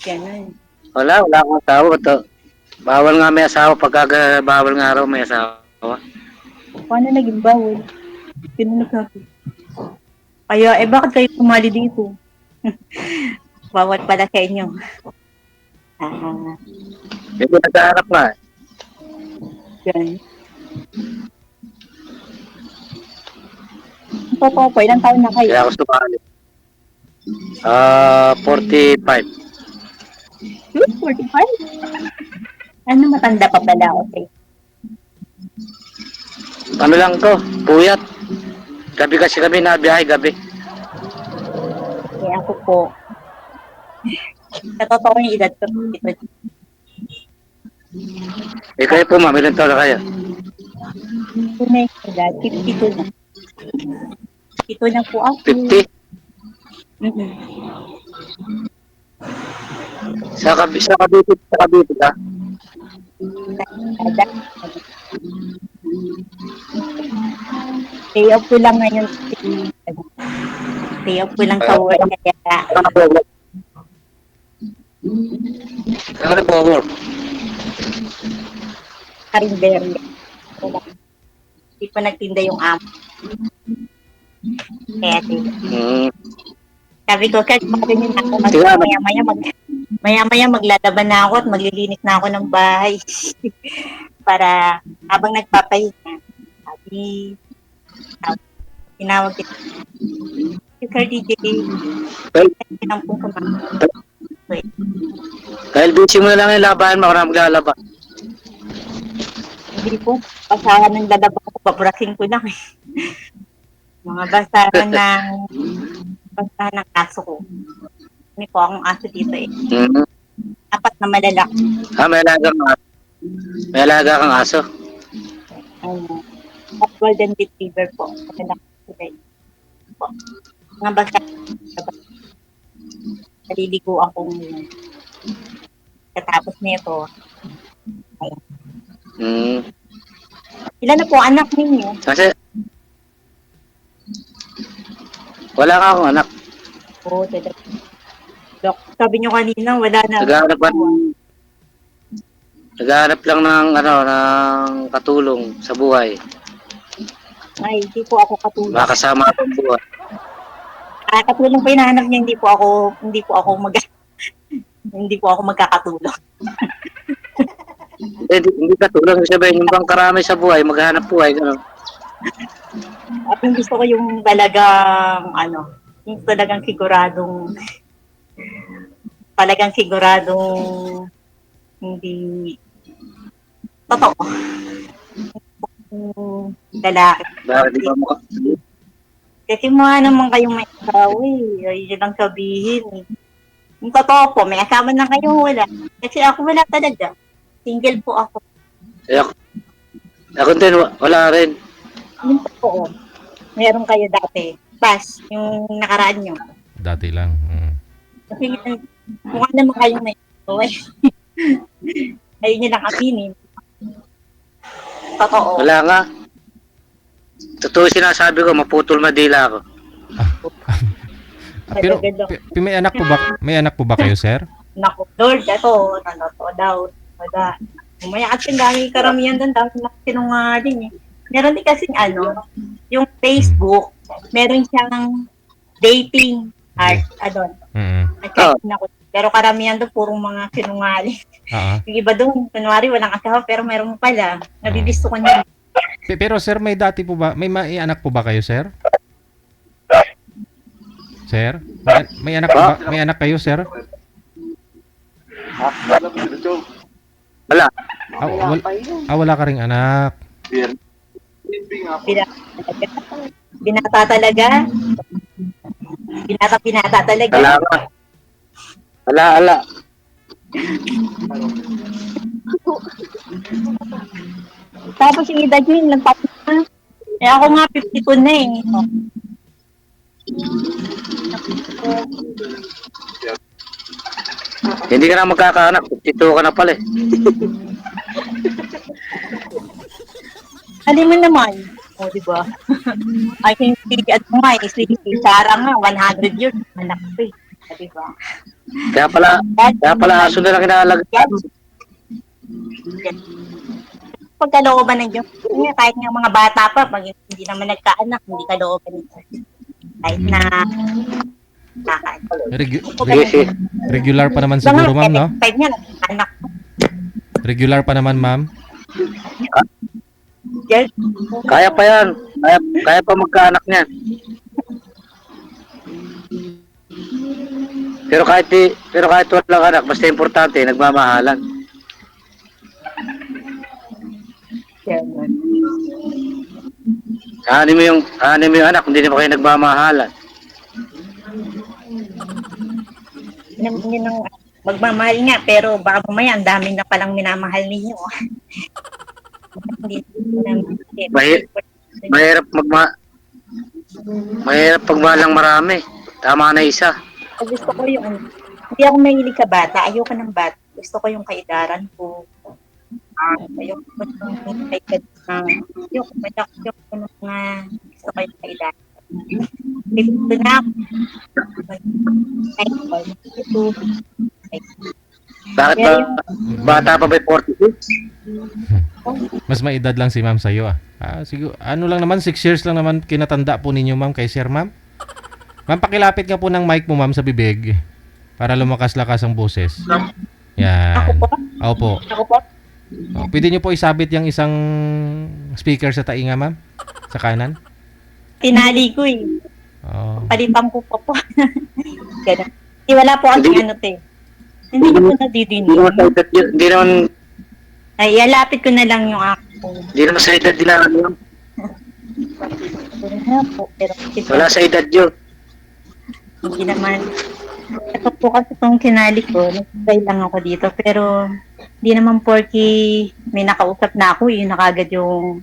Ganun. Wala akong asawa to. Bawal nga may asawa pagka bawal nga raw may asawa. Paano naging bawal? Sino nagsabi? Kaya, bakit kayo pumali dito? Bawal pala sa inyo. Hindi naghahanap nga. Ganun. Totoo po, ilang taon na kayo? Kaya ako sumali. 45. 45? Ano, matanda pa pala ako sa'yo? Ano lang to, puyat. Gabi kasi kami nabiyahe, gabi. Kaya ako po. Sa totoo yung edad ko. Kayo po ma'am, ilan taon na kayo? Ito na yung edad, 52 na. 52 na po ako. 50? Mm-hmm. Sa Cavite ka? Day off ko lang ngayon. Day off ko lang sa work. Kaya Ano po work? karinderya. Hindi pa nagtinda yung amo. Kaya sabi ko, kahit bakit yun ako maya-maya maglalaban na ako at maglilinis na ako ng bahay. Para habang nagpapahinga, sabi, tinawag kita. Sir DJ, kinampong kumain. Dahil busy mo na lang yung labahan mo, ako na maglalaba. Hindi po, basahan ng lalaba ko, baburasin ko lang eh. Mga basahan ng aso ko. Hindi po akong aso dito eh. Apat na malalaki. May alaga kang aso? At golden retriever po. Malalaki sila po. Mga basahan. Naliligo akong katapos nito. Ayan. Ilan na po anak ninyo? Kasi wala ka akong anak. Oo, Dok, sabi nyo kanina, wala na. Naghahanap lang ng katulong sa buhay. Ay, hindi po ako katulong. Makasama akong buhay. Katulong pa hinahanap niya, hindi po ako magkakatulong. Hindi katulong, sabihin yung bang karami sa buhay, maghanap buhay, gano'n. At yung gusto ko yung talagang hindi totoo. Lalaki. Bakit di ba mo? Kasi mga naman kayong may asawa eh. Yun lang sabihin eh. Yung totoo po, may asawa na kayo, wala. Kasi ako wala talaga. Single po ako. Ako din, wala rin. Yung totoo. Meron kayo dati. Pas, yung nakaraan nyo. Dati lang. Kasi mukha naman kayong may asawa eh. Ayun nyo lang aminin. Totoo. Wala nga. Totoo sinasabi ko, maputol madila ako. Pero may anak po ba? May anak po ba kayo, sir? Naku, Lord, ito, daw. Umaya at yung dami karamihan doon, dami na sinungaling eh. Meron din kasing yung Facebook, meron siyang dating art, pero karamihan doon, purong mga sinungaling. Yung iba doon, kunwari, walang asawa, pero meron pala. Nabibisto ko niya. Pero sir, may dati po ba, may anak po ba kayo, sir? Sir? May anak po ba? May anak kayo, sir? Wala. Wala ka ring anak. Binata talaga. Binata talaga. Wala. Tapos yung edad nyo, yung lagpat na. Eh ako nga, 52 na eh. Hindi ka na magkakaanak, 52 ka na pala eh. Alam mo naman. O, di ba? Si Sarah nga, 100 years. Anak ko eh. Di ba? Kaya pala aso na lang kinalagaan. Pagkalooban ng Diyos. Kahit nga mga bata pa, pag hindi naman nagkaanak, hindi kalooban ng Diyos. Kahit na Sige. Regular pa naman siguro, ma'am, no? 5 niya, nagkaanak. Regular pa naman, ma'am. Yes. Kaya pa yan. Kaya pa magkaanak niyan. Pero kahit walang anak, basta importante, nagmamahalan. Ano mo yung anak, hindi na ba kayo nagmamahalan? Yun ang magmamahal nga, pero baka mamaya ang dami na palang minamahal ninyo. Hindi Mahirap pagmahal ng marami. Tama na isa. gusto ko yung hindi ako mahilig sa bata. Ayoko ng bata. Gusto ko yung kaidaran ko. Ayoko ng kaidaran. Ayoko ng mga gusto ko yung kaidaran. Gusto na ako. Bakit ba? Bata pa ba 46? Mas may edad lang si ma'am sa'yo, siguro, ano lang naman, 6 years lang naman kinatanda po ninyo, ma'am, kay sir, ma'am. Ma'am, pakilapit nga po ng mic mo, ma'am, sa bibig para lumakas-lakas ang boses. Yan. Opo. Ako po? Pwede nyo po isabit yung isang speaker sa tainga, ma'am? Sa kanan? Tinali ko eh. Palitan ko pa po. Ganun. Wala po kasi ano te. Hindi ko nadidinig. Hindi naman Ay, alapit ko na lang yung ako. Hindi naman sa edad nila yun. Wala sa edad yun. Hindi naman. Ito po kasi itong kinali ko, nagsabay lang ako dito. Pero, hindi naman porky may nakausap na ako, yun nakagad yung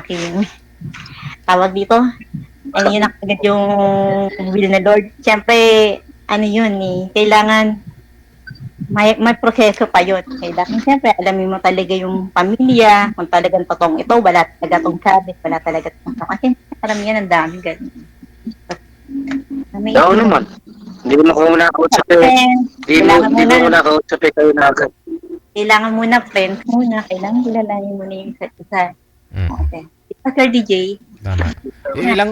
aking tawag dito. Ay, yun nakagad yung will na Lord. Siyempre, ano yun eh, kailangan may proseso pa yun. Kailangan siyempre, alamin mo talaga yung pamilya, kung talagang totoong ito, wala talaga itong sabit, wala talaga itong kasi karamihan ang dami ganun. Daw naman. Hindi mo muna kausap eh. Hindi mo muna kausap eh kayo na agad. Kailangan muna friends muna, kailangan kilalanin mo na yung isa't isa. Okay. Sir DJ. Tama.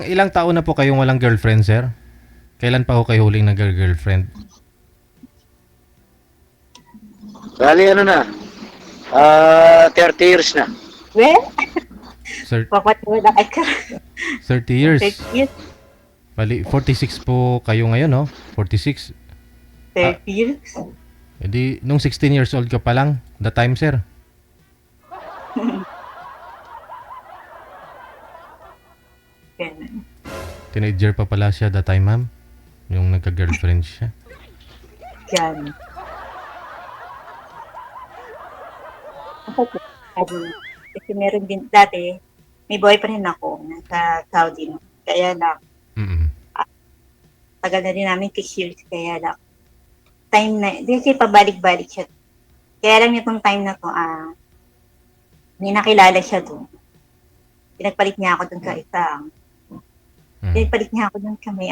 Ilang taon na po kayong walang girlfriend, sir? Kailan pa ho kayo huling nag-girlfriend? Bali ano na? 30 years na. Well, Sir, papatuwa na ka. 30 years. 30 years. Bali, 46 po kayo ngayon, no? 46. 30 years. Edi, nung 16 years old ka pa lang, the time, sir. Teenager pa pala siya the time, ma'am. Yung nagka-girlfriend siya. Yan. Ako po, kasi meron din dati, may boyfriend ako nasa Saudi. Kaya lang, tagal na din namin 6 years, kaya lang, time na, di kasi pabalik-balik siya. Kaya lang itong time na to, may nakilala siya doon. Pinagpalit niya ako doon sa isang, pinagpalit niya ako doon sa may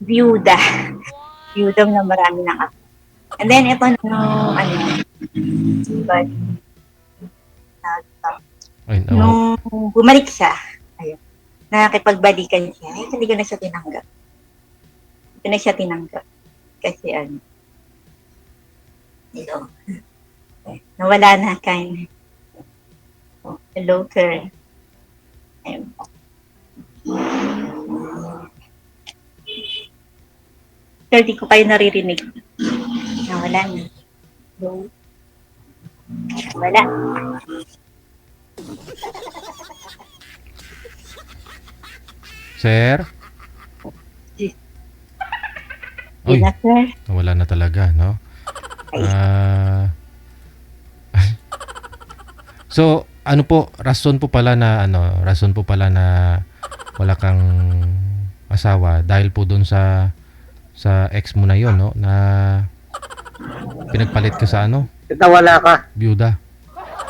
byuda. Byuda na marami ng ako. And then, ito nung bumalik siya, ayun, nakipagbalikan siya, hindi ko na siya tinanggap. Hindi ko na siya tinanggap. Kasi nawala na kind. Hello, sir. Ayun. Sir, di ko kayo naririnig. Nawala na. Hello. Wala. Sir? Uy, na, sir. Wala na talaga, no? So, ano po, rason po pala na wala kang asawa dahil po doon sa ex mo na yon, no? Na pinagpalit ka sa Wala ka. byuda.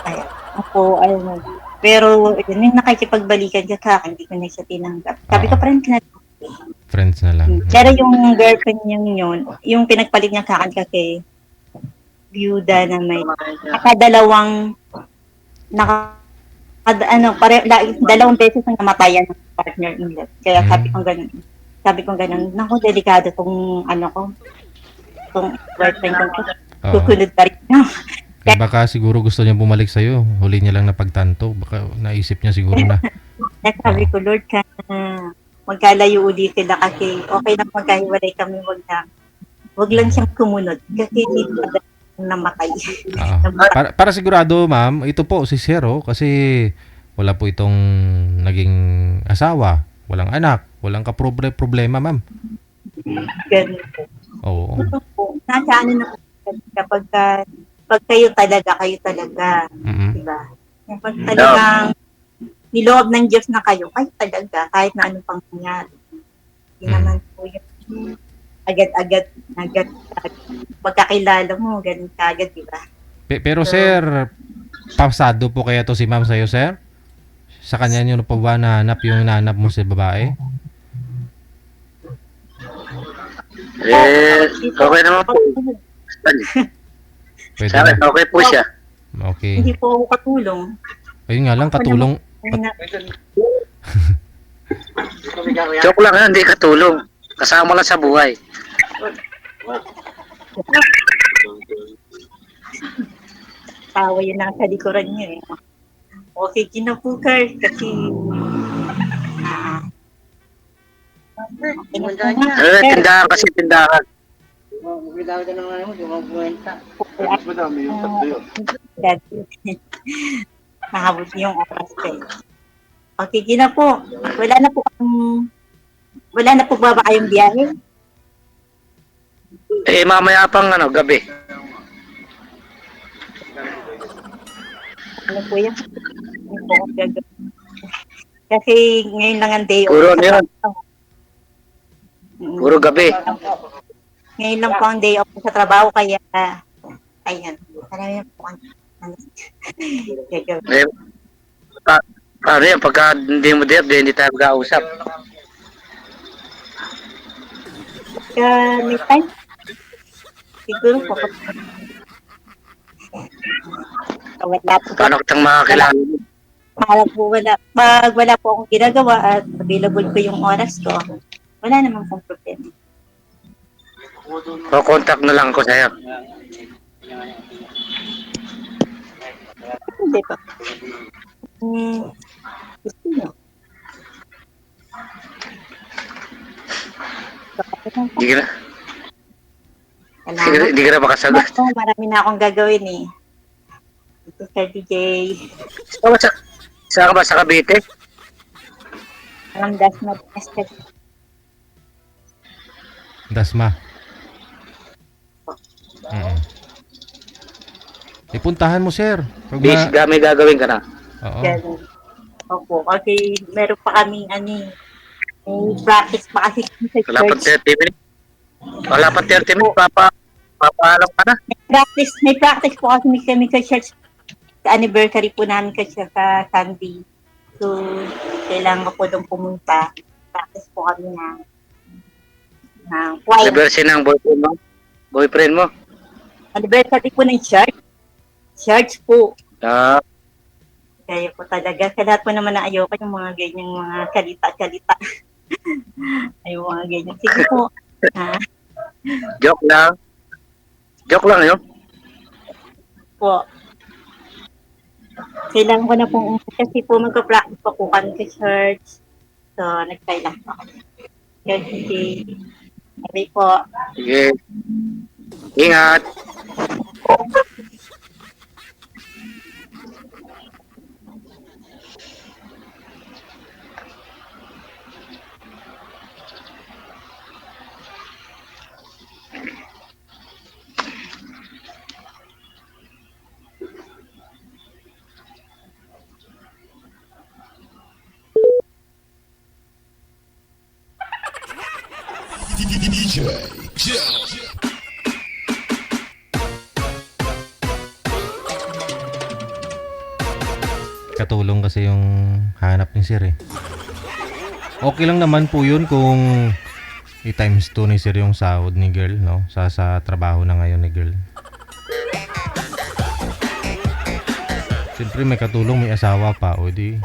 Ay, ako, ayun. Pero, yun, yung nakikipagbalikan siya sa akin, hindi ko na siya tinanggap. Sabi ko, parang Friends na lang. Pero yung girlfriend niya yun, yung pinagpalit niya sa akin kasi byuda na may nakadalawang dalawang beses ang namatayan ng partner in love. Kaya sabi ko ganun, naku, delikado tong tong girlfriend ko. Oo. Susunod pa rin. Eh, baka siguro gusto niya bumalik sa'yo. Huli niya lang napagtanto. Baka naisip niya siguro na. Kaya sabi ko, Lord, magkalayo uli sila kasi okay lang magkahiwalay kami, wag lang siyang kumunod kasi hindi pa namatay. Para sigurado, ma'am, ito po si Zero kasi wala po itong naging asawa, walang anak, walang problema, ma'am. Ganun po. Oo. Nasa ano na po, kapag kayo talaga, Mm-mm. diba? Kapag talagang niloob ng Diyos na kayo talaga, kahit na anong pangyayari. Hindi naman po yun. Agad, pagkakilala mo, ganun kagad, diba? Pero sir, pasado po kaya to si ma'am sa'yo, sir? Sa kanya nyo na po ba nahanap yung nahanap mo sa babae? Okay naman po. Pwede Sa akin, na. okay po siya. Okay. Hindi po ako katulong. Ayun nga lang, katulong. Joke lang yan, hindi katulong. Kasama lang sa buhay. Tawa yun lang sa likuran niya eh. Okay, kinapukar kasi Tindahan kasi, tindahan. Nahabot yung oras ko eh. Okay, gina po. Wala na po ba kayong biyahe? Mamaya pang gabi. Ano po yan? Ano po ang gagawin? Kasi ngayon lang ang day off. Puro ano yun? Puro gabi. Ngayon lang po ang day off sa trabaho, kaya ayan. Marami po ang gagawin. Ano yan, pagka hindi mo hindi tayo mag-ausap. May time? Siguro po. Wala po. Paano kitang makakilala? Pag wala po akong ginagawa at available ko yung oras ko, wala namang pong problema. Contact na lang ako sa'yo. Hindi pa. Gusto nyo. Hindi ka na makasagot. Marami na akong gagawin eh. Ito, Sir DJ. Saan ka ba? Sa Cavite? Ang Dasma. Dasma. Ipuntahan mo, sir. Pag may gagawin ka na. Oo. Ganun. Opo. Kasi meron pa kaming may practice pa kasi sa Wala pa church. 30 minutes. Wala pa 30 minutes. Papaalam ka na. May practice po kasi kami sa church. Sa anniversary po namin kasi sa Sunday. So, kailangan ko po doon pumunta. Practice po kami ng choir. Anniversary ng boyfriend mo? Anniversary po ng church. Church po. Kaya po talaga. Sa lahat po naman na ayoko yung mga ganyang mga salita-salita. Ay, mga ganyan. Sige po. Joke lang. Joke lang yun. Po. Kailangan ko na pong kasi po magpa-practice pa po kami sa church. So, nag-try lang po. Kasi, sabi po. Sige. Ingat. Katulong kasi yung hanap ni sir eh. Okay lang naman po yun kung i-times 2 ni sir yung sahod ni girl, no? Sa trabaho na ngayon ni girl. Siyempre may katulong, may asawa pa, o di